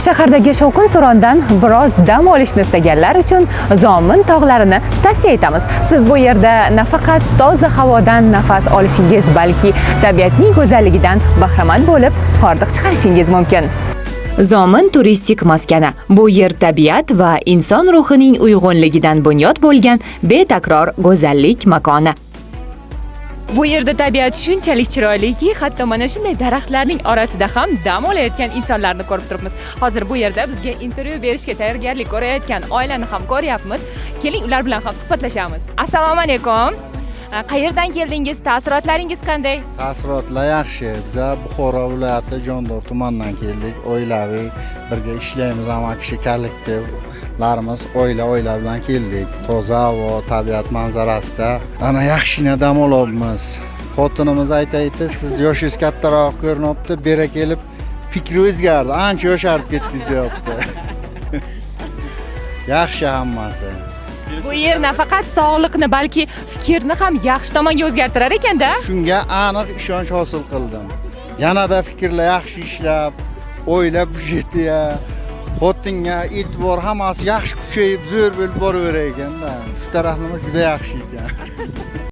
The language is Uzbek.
Shahardagi shovqin-surondan biroz dam olishni istaganlar uchun Zomin tog'larini tavsiya etamiz. Siz bu yerda nafaqat toza havodan nafas olishingiz, balki tabiatning go'zalligidan bahramand bo'lib, hordiq chiqarishingiz mumkin. Zomin turistik maskani. Bu yer tabiat va inson ruhining uyg'unligidan bunyod bo'lgan betakror go'zallik makoni. Bu yerda tabiat shunchalik chiroyliki, hatto mana shunday daraxtlarning orasida ham dam olayotgan insonlarni ko'rib turibmiz. Hozir bu yerda bizga intervyu berishga tayyorgarlik ko'rayotgan oilani ham ko'ryapmiz. Keling, ular bilan ham suhbatlashamiz. Assalomu alaykum. Qayerdan keldingiz? Taassurotlaringiz qanday? Taassurotlar yaxshi. Biz Buxoro viloyati Jondor tumanidan keldik. Oilaviy birga ishlaymiz, hamma kishi kollektivlarimiz oila bilan keldik. Toza havo, tabiat manzarasida ana yaxshina dam olyapmiz. Xotinimiz aytaydi, siz yoshingiz kattaroq ko'rinyapti, bera kelib fikri o'zgardi. Ancha yosharib ketdingiz deyapti. Yaxshi hammasi. Bu yer nafaqat sog'liqni, balki fikrni ham yaxshi tomonga o'zgartirar ekan-da. Shunga aniq ishonch hosil qildim. Yanada fikrlar yaxshi ishlab, oila budjetiga, xotinga e'tibor hammasi yaxshi kuchayib, zo'r bo'lib boraverar ekan-da. Shu taraflama juda yaxshi ekan.